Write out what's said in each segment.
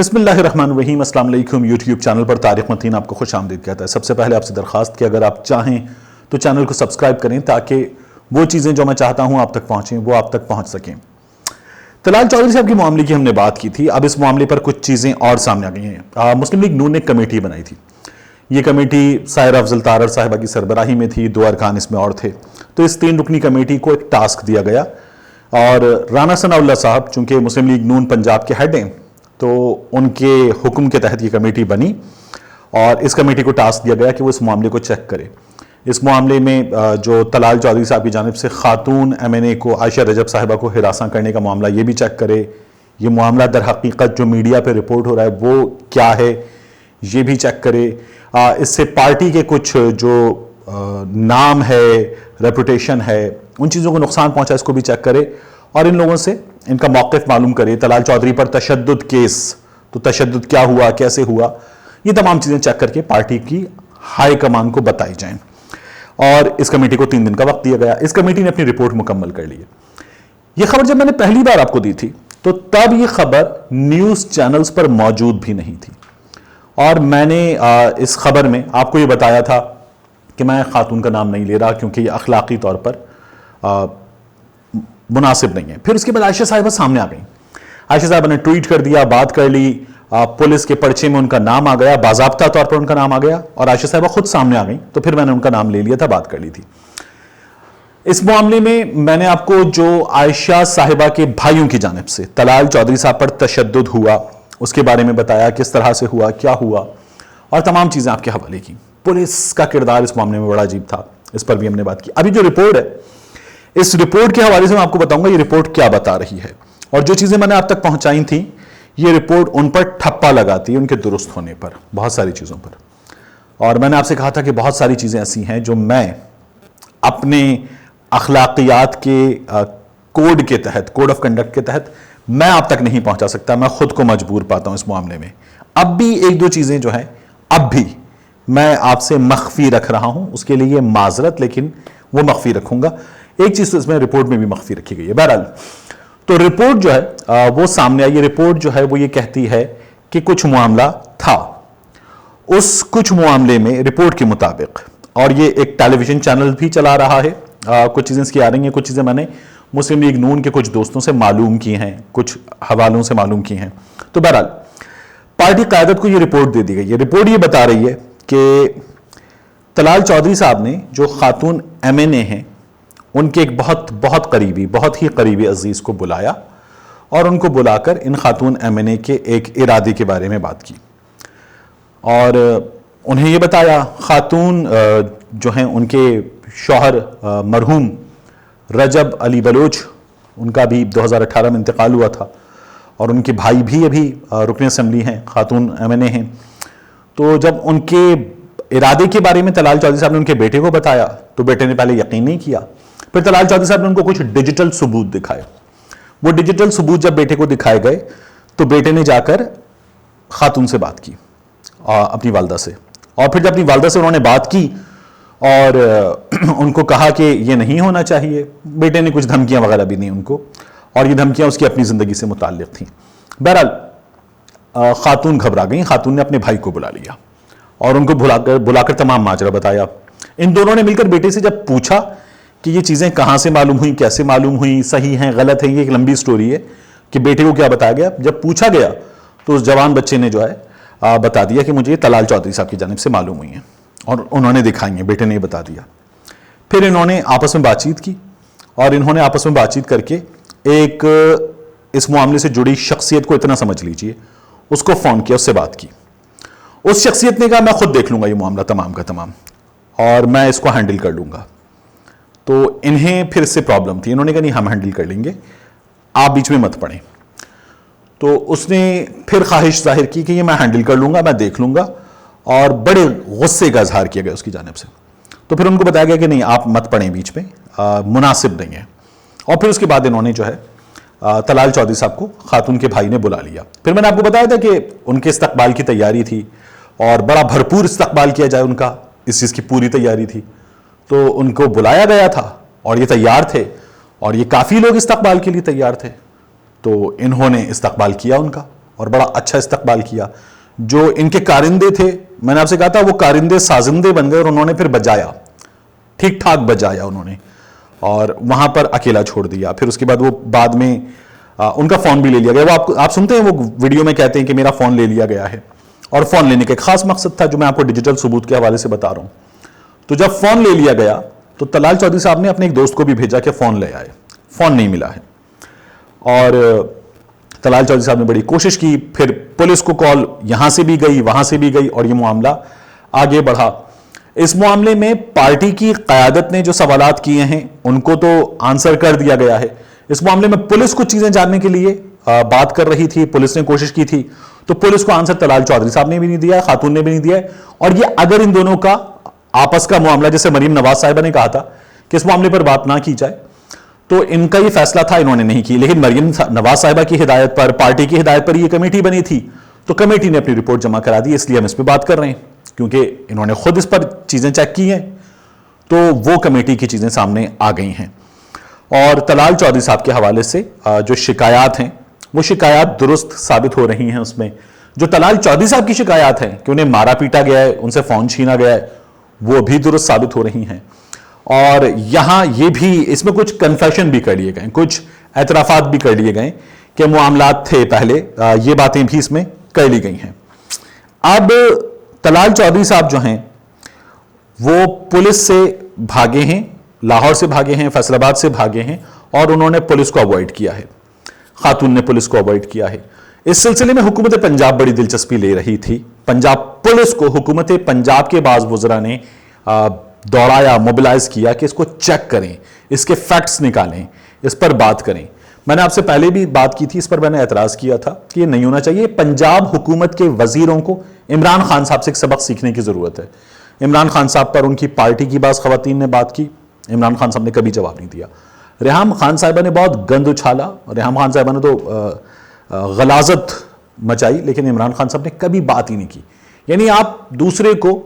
بسم اللہ الرحمن الرحیم۔ السلام علیکم۔ یوٹیوب چینل پر طارق متین آپ کو خوش آمدید کہتا ہے۔ سب سے پہلے آپ سے درخواست کہ اگر آپ چاہیں تو چینل کو سبسکرائب کریں تاکہ وہ چیزیں جو میں چاہتا ہوں آپ تک پہنچیں وہ آپ تک پہنچ سکیں۔ طلال چودھری صاحب کے معاملے کی ہم نے بات کی تھی، اب اس معاملے پر کچھ چیزیں اور سامنے آ گئی ہیں۔ مسلم لیگ نون نے ایک کمیٹی بنائی تھی، یہ کمیٹی سائرہ افضل تارڑ صاحبہ کی سربراہی میں تھی، 2 ارکان اس میں اور تھے۔ تو اس 3 رکنی کمیٹی کو ایک ٹاسک دیا گیا اور رانا ثناء اللہ صاحب چونکہ مسلم لیگ نون پنجاب کے ہیڈ ہیں تو ان کے حکم کے تحت یہ کمیٹی بنی اور اس کمیٹی کو ٹاسک دیا گیا کہ وہ اس معاملے کو چیک کرے۔ اس معاملے میں جو طلال چودھری صاحب کی جانب سے خاتون MNA کو عائشہ رجب صاحبہ کو ہراساں کرنے کا معاملہ یہ بھی چیک کرے، یہ معاملہ در حقیقت جو میڈیا پہ رپورٹ ہو رہا ہے وہ کیا ہے یہ بھی چیک کرے، اس سے پارٹی کے کچھ جو نام ہے، ریپوٹیشن ہے، ان چیزوں کو نقصان پہنچا اس کو بھی چیک کرے اور ان لوگوں سے ان کا موقف معلوم کرے۔ طلال چودھری پر تشدد کیس، تو تشدد کیا ہوا، کیسے ہوا، یہ تمام چیزیں چیک کر کے پارٹی کی ہائی کمان کو بتائی جائیں اور اس کمیٹی کو 3 دن کا وقت دیا گیا۔ اس کمیٹی نے اپنی رپورٹ مکمل کر لی ہے۔ یہ خبر جب میں نے پہلی بار آپ کو دی تھی تو تب یہ خبر نیوز چینلز پر موجود بھی نہیں تھی اور میں نے اس خبر میں آپ کو یہ بتایا تھا کہ میں خاتون کا نام نہیں لے رہا کیونکہ یہ اخلاقی طور پر مناسب نہیں ہے۔ پھر اس کے بعد عائشہ صاحبہ سامنے آ گئیں، عائشہ صاحبہ نے ٹویٹ کر دیا، بات کر لی، پولیس کے پرچے میں ان کا نام آ گیا، باضابطہ طور پر ان کا نام آ گیا اور عائشہ صاحبہ خود سامنے آ گئیں تو پھر میں نے ان کا نام لے لیا تھا، بات کر لی تھی۔ اس معاملے میں نے آپ کو جو عائشہ صاحبہ کے بھائیوں کی جانب سے طلال چودھری صاحب پر تشدد ہوا اس کے بارے میں بتایا، کس طرح سے ہوا، کیا ہوا اور تمام چیزیں آپ کے حوالے کی۔ پولیس کا کردار اس معاملے میں بڑا عجیب تھا، اس پر بھی ہم نے بات کی۔ ابھی جو رپورٹ ہے اس رپورٹ کے حوالے سے میں آپ کو بتاؤں گا یہ رپورٹ کیا بتا رہی ہے اور جو چیزیں میں نے آپ تک پہنچائی تھیں یہ رپورٹ ان پر ٹھپا لگاتی ہے، ان کے درست ہونے پر، بہت ساری چیزوں پر۔ اور میں نے آپ سے کہا تھا کہ بہت ساری چیزیں ایسی ہیں جو میں اپنے اخلاقیات کے کوڈ کے تحت، کوڈ آف کنڈکٹ کے تحت میں آپ تک نہیں پہنچا سکتا، میں خود کو مجبور پاتا ہوں اس معاملے میں۔ اب بھی 1-2 چیزیں جو ہیں اب بھی میں آپ سے مخفی رکھ رہا ہوں، اس کے لیے معذرت، لیکن وہ مخفی رکھوں گا۔ ایک چیز تو اس میں رپورٹ میں بھی مخفی رکھی گئی ہے۔ بہرحال تو رپورٹ جو ہے وہ سامنے آئی، یہ رپورٹ جو ہے وہ یہ کہتی ہے کہ کچھ معاملہ تھا، اس کچھ معاملے میں رپورٹ کے مطابق، اور یہ ایک ٹیلی ویژن چینل بھی چلا رہا ہے، کچھ چیزیں اس کی آ رہی ہیں، کچھ چیزیں میں نے مسلم لیگ نون کے کچھ دوستوں سے معلوم کی ہیں، کچھ حوالوں سے معلوم کی ہیں۔ تو بہرحال پارٹی قیادت کو یہ رپورٹ دے دی گئی۔ یہ رپورٹ یہ بتا رہی ہے کہ طلال چودھری صاحب نے جو خاتون MNA ہیں ان کے ایک بہت قریبی، بہت ہی قریبی عزیز کو بلایا اور ان کو بلا کر ان خاتون MNA کے ایک ارادے کے بارے میں بات کی اور انہیں یہ بتایا، خاتون جو ہیں ان کے شوہر مرحوم رجب علی بلوچ، ان کا بھی 2018 میں انتقال ہوا تھا اور ان کے بھائی بھی ابھی رکن اسمبلی ہیں، خاتون MNA ہیں۔ تو جب ان کے ارادے کے بارے میں طلال چودھری صاحب نے ان کے بیٹے کو بتایا تو بیٹے نے پہلے یقین نہیں کیا، پھر طلال چودھری صاحب نے ان کو کچھ ڈیجیٹل ثبوت دکھائے۔ وہ ڈیجیٹل ثبوت جب بیٹے کو دکھائے گئے تو بیٹے نے جا کر خاتون سے بات کی، اپنی والدہ سے، اور پھر جب اپنی والدہ سے انہوں نے بات کی اور ان کو کہا کہ یہ نہیں ہونا چاہیے، بیٹے نے کچھ دھمکیاں وغیرہ بھی نہیں ان کو، اور یہ دھمکیاں اس کی اپنی زندگی سے متعلق تھیں۔ بہرحال خاتون گھبرا گئیں، خاتون نے اپنے بھائی کو بلا لیا اور ان کو بلا کر تمام ماجرا بتایا۔ ان دونوں نے مل کر بیٹے سے جب پوچھا کہ یہ چیزیں کہاں سے معلوم ہوئیں، کیسے معلوم ہوئیں، صحیح ہیں، غلط ہیں، یہ ایک لمبی سٹوری ہے کہ بیٹے کو کیا بتایا گیا۔ جب پوچھا گیا تو اس جوان بچے نے جو ہے بتا دیا کہ مجھے یہ طلال چودھری صاحب کی جانب سے معلوم ہوئی ہیں اور انہوں نے دکھائی ہیں، بیٹے نے یہ بتا دیا۔ پھر انہوں نے آپس میں بات چیت کی اور انہوں نے آپس میں بات چیت کر کے ایک اس معاملے سے جڑی شخصیت کو اتنا سمجھ لیجئے اس کو فون کیا، اس سے بات کی۔ اس شخصیت نے کہا میں خود دیکھ لوں گا یہ معاملہ تمام کا تمام اور میں اس کو ہینڈل کر لوں گا۔ تو انہیں پھر اس سے پرابلم تھی، انہوں نے کہا نہیں ہم ہینڈل کر لیں گے، آپ بیچ میں مت پڑیں۔ تو اس نے پھر خواہش ظاہر کی کہ یہ میں ہینڈل کر لوں گا، میں دیکھ لوں گا، اور بڑے غصے کا اظہار کیا گیا اس کی جانب سے۔ تو پھر ان کو بتایا گیا کہ نہیں آپ مت پڑیں بیچ میں، مناسب نہیں ہے۔ اور پھر اس کے بعد انہوں نے جو ہے طلال چودھری صاحب کو خاتون کے بھائی نے بلا لیا۔ پھر میں نے آپ کو بتایا تھا کہ ان کے استقبال کی تیاری تھی اور بڑا بھرپور استقبال کیا جائے، ان کا اس چیز کی پوری تیاری تھی۔ تو ان کو بلایا گیا تھا اور یہ تیار تھے اور یہ کافی لوگ استقبال کے لیے تیار تھے، تو انہوں نے استقبال کیا ان کا اور بڑا اچھا استقبال کیا. جو ان کے کارندے تھے, میں نے آپ سے کہا تھا وہ کارندے سازندے بن گئے, اور انہوں نے پھر بجایا, ٹھیک ٹھاک بجایا انہوں نے, اور وہاں پر اکیلا چھوڑ دیا. پھر اس کے بعد وہ بعد میں ان کا فون بھی لے لیا گیا. وہ آپ سنتے ہیں وہ ویڈیو میں کہتے ہیں کہ میرا فون لے لیا گیا ہے, اور فون لینے کا ایک خاص مقصد تھا جو میں آپ کو ڈیجیٹل ثبوت کے حوالے سے بتا رہا ہوں. تو جب فون لے لیا گیا تو طلال چودھری صاحب نے اپنے ایک دوست کو بھی بھیجا کہ فون لے آئے, فون نہیں ملا ہے. اور طلال چودھری صاحب نے بڑی کوشش کی, پھر پولیس کو کال یہاں سے بھی گئی وہاں سے بھی گئی, اور یہ معاملہ آگے بڑھا. اس معاملے میں پارٹی کی قیادت نے جو سوالات کیے ہیں ان کو تو آنسر کر دیا گیا ہے. اس معاملے میں پولیس کچھ چیزیں جاننے کے لیے بات کر رہی تھی, پولیس نے کوشش کی تھی, تو پولیس کو آنسر طلال چودھری صاحب نے بھی نہیں دیا, خاتون نے بھی نہیں دیا. اور یہ اگر ان دونوں کا آپس کا معاملہ, جیسے مریم نواز صاحبہ نے کہا تھا کہ اس معاملے پر بات نہ کی جائے, تو ان کا یہ فیصلہ تھا, انہوں نے نہیں کی. لیکن مریم نواز صاحبہ کی ہدایت پر, پارٹی کی ہدایت پر یہ کمیٹی بنی تھی, تو کمیٹی نے اپنی رپورٹ جمع کرا دی, اس لیے ہم اس پہ بات کر رہے ہیں, کیونکہ انہوں نے خود اس پر چیزیں چیک کی ہیں, تو وہ کمیٹی کی چیزیں سامنے آ گئی ہیں. اور طلال چودھری صاحب کے حوالے سے جو شکایات ہیں وہ شکایات درست ثابت ہو رہی ہیں. اس میں جو طلال چودھری صاحب کی شکایات ہیں کہ انہیں مارا پیٹا گیا ہے, ان سے فون چھینا گیا ہے, وہ بھی درست ثابت ہو رہی ہیں. اور یہاں یہ بھی اس میں کچھ کنفیشن بھی کر لیے گئے, کچھ اعترافات بھی کر لیے گئے کہ معاملات تھے پہلے, یہ باتیں بھی اس میں کر لی گئی ہیں. اب طلال چودھری صاحب جو ہیں وہ پولیس سے بھاگے ہیں, لاہور سے بھاگے ہیں, فیصل آباد سے بھاگے ہیں, اور انہوں نے پولیس کو اوائڈ کیا ہے, خاتون نے پولیس کو اوائڈ کیا ہے. اس سلسلے میں حکومت پنجاب بڑی دلچسپی لے رہی تھی. پنجاب پولیس کو حکومت پنجاب کے بعض وزراء نے دوڑایا, موبلائز کیا کہ اس کو چیک کریں, اس کے فیکٹس نکالیں, اس پر بات کریں. میں نے آپ سے پہلے بھی بات کی تھی, اس پر میں نے اعتراض کیا تھا کہ یہ نہیں ہونا چاہیے. پنجاب حکومت کے وزیروں کو عمران خان صاحب سے ایک سبق سیکھنے کی ضرورت ہے. عمران خان صاحب پر ان کی پارٹی کی بعض خواتین نے بات کی, عمران خان صاحب نے کبھی جواب نہیں دیا. ریحام خان صاحبہ نے بہت گند اچھالا, ریحام خان صاحبہ نے تو غلاظت مچائی, لیکن عمران خان صاحب نے کبھی بات ہی نہیں کی. یعنی آپ دوسرے کو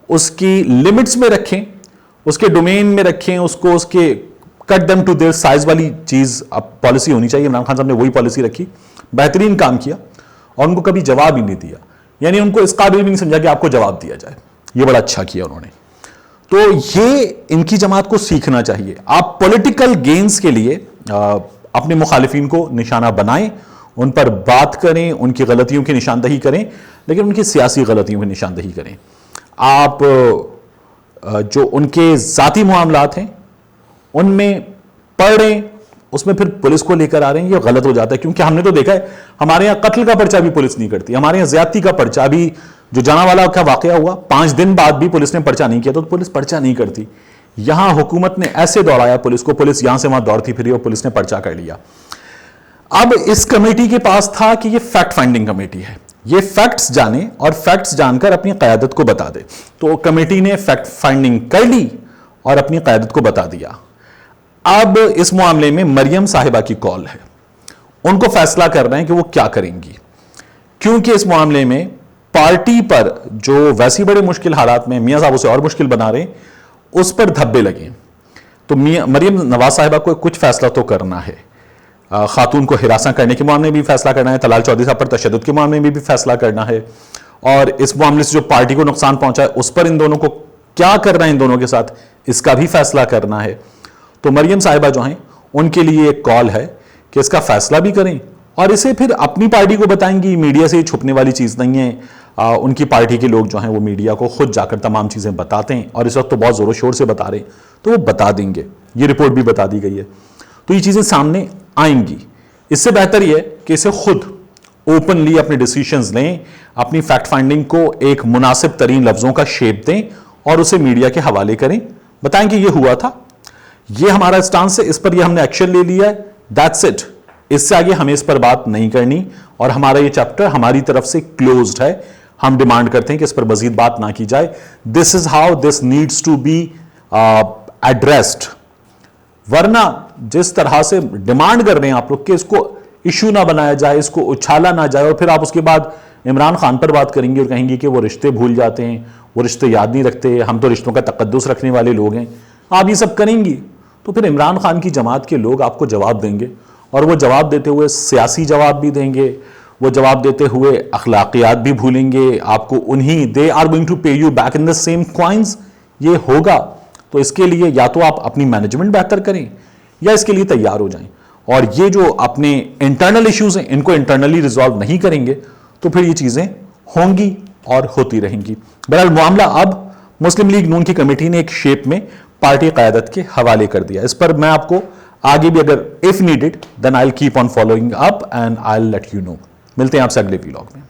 اس کی لمٹس میں رکھیں, اس کے ڈومین میں رکھیں, اس کو اس کے کٹ دم ٹو دیئر سائز والی چیز پالیسی ہونی چاہیے. عمران خان صاحب نے وہی پالیسی رکھی, بہترین کام کیا, اور ان کو کبھی جواب ہی نہیں دیا. یعنی ان کو اس قابل بھی نہیں سمجھا کہ آپ کو جواب دیا جائے. یہ بڑا اچھا کیا انہوں نے. تو یہ ان کی جماعت کو سیکھنا چاہیے. آپ پولیٹیکل گینز کے لیے اپنے مخالفین کو نشانہ بنائیں, ان پر بات کریں, ان کی غلطیوں کی نشاندہی کریں, لیکن ان کی سیاسی غلطیوں کی نشاندہی کریں. آپ جو ان کے ذاتی معاملات ہیں ان میں پڑھیں, اس میں پھر پولیس کو لے کر آ رہے ہیں, یہ غلط ہو جاتا ہے. کیونکہ ہم نے تو دیکھا ہے ہمارے یہاں قتل کا پرچہ بھی پولیس نہیں کرتی, ہمارے یہاں زیادتی کا پرچہ بھی, جو جاناوالا کا واقعہ ہوا 5 دن بعد بھی پولیس نے پرچہ نہیں کیا تو پولیس پرچہ نہیں کرتی. یہاں حکومت نے ایسے دوڑایا پولیس کو, پولیس یہاں سے وہاں دوڑتی پھری اور پولیس نے پرچہ کر لیا. اب اس کمیٹی کے پاس تھا کہ یہ فیکٹ فائنڈنگ کمیٹی ہے, یہ فیکٹس جانے اور فیکٹس جان کر اپنی قیادت کو بتا دے. تو کمیٹی نے فیکٹ فائنڈنگ کر لی اور اپنی قیادت کو بتا دیا. اب اس معاملے میں مریم صاحبہ کی کال ہے, ان کو فیصلہ کرنا ہے کہ وہ کیا کریں گی, کیونکہ اس معاملے میں پارٹی پر جو ویسی بڑے مشکل حالات میں میاں صاحب اسے اور مشکل بنا رہے ہیں, اس پر دھبے لگے. تو مریم نواز صاحبہ کو کچھ فیصلہ تو کرنا ہے. خاتون کو ہراساں کرنے کے معاملے میں بھی فیصلہ کرنا ہے, طلال چودھری صاحب پر تشدد کے معاملے میں بھی فیصلہ کرنا ہے, اور اس معاملے سے جو پارٹی کو نقصان پہنچا ہے اس پر ان دونوں کو کیا کرنا ہے, ان دونوں کے ساتھ اس کا بھی فیصلہ کرنا ہے. تو مریم صاحبہ جو ہیں ان کے لیے ایک کال ہے کہ اس کا فیصلہ بھی کریں اور اسے پھر اپنی پارٹی کو بتائیں گی. میڈیا سے چھپنے والی چیز نہیں ہے. ان کی پارٹی کے لوگ جو ہیں وہ میڈیا کو خود جا کر تمام چیزیں بتاتے ہیں, اور اس وقت تو بہت زور و شور سے بتا رہے ہیں, تو وہ بتا دیں گے. یہ رپورٹ بھی بتا دی گئی ہے, تو یہ چیزیں سامنے آئیں گی. اس سے بہتر یہ ہے کہ اسے خود اوپنلی اپنے ڈیسیشنز لیں, اپنی فیکٹ فائنڈنگ کو ایک مناسب ترین لفظوں کا شیپ دیں اور اسے میڈیا کے حوالے کریں, بتائیں کہ یہ ہوا تھا, یہ ہمارا اسٹانس ہے, اس پر یہ ہم نے ایکشن لے لیا ہے, دیٹس اٹ. اس سے آگے ہمیں اس پر بات نہیں کرنی, اور ہمارا یہ چیپٹر ہماری طرف سے کلوزڈ ہے. ہم ڈیمانڈ کرتے ہیں کہ اس پر مزید بات نہ کی جائے. This is how this needs to be addressed. ورنہ جس طرح سے ڈیمانڈ کر رہے ہیں آپ لوگ کہ اس کو ایشو نہ بنایا جائے, اس کو اچھالا نہ جائے, اور پھر آپ اس کے بعد عمران خان پر بات کریں گے اور کہیں گے کہ وہ رشتے بھول جاتے ہیں, وہ رشتے یاد نہیں رکھتے, ہم تو رشتوں کا تقدس رکھنے والے لوگ ہیں. آپ یہ سب کریں گی تو پھر عمران خان کی جماعت کے لوگ آپ کو جواب دیں گے, اور وہ جواب دیتے ہوئے سیاسی جواب بھی دیں گے, وہ جواب دیتے ہوئے اخلاقیات بھی بھولیں گے, آپ کو انہی they are going to pay you back in the same coins, یہ ہوگا. تو اس کے لیے یا تو آپ اپنی مینجمنٹ بہتر کریں یا اس کے لیے تیار ہو جائیں. اور یہ جو اپنے انٹرنل ایشوز ہیں ان کو انٹرنلی ریزالو نہیں کریں گے تو پھر یہ چیزیں ہوں گی اور ہوتی رہیں گی. بہرحال معاملہ اب مسلم لیگ نون کی کمیٹی نے ایک شیپ میں پارٹی قیادت کے حوالے کر دیا. اس پر میں آپ کو آگے بھی اگر if needed then I'll keep on following up and I'll let you know. ملتے ہیں آپ سے اگلے ویلاگ میں.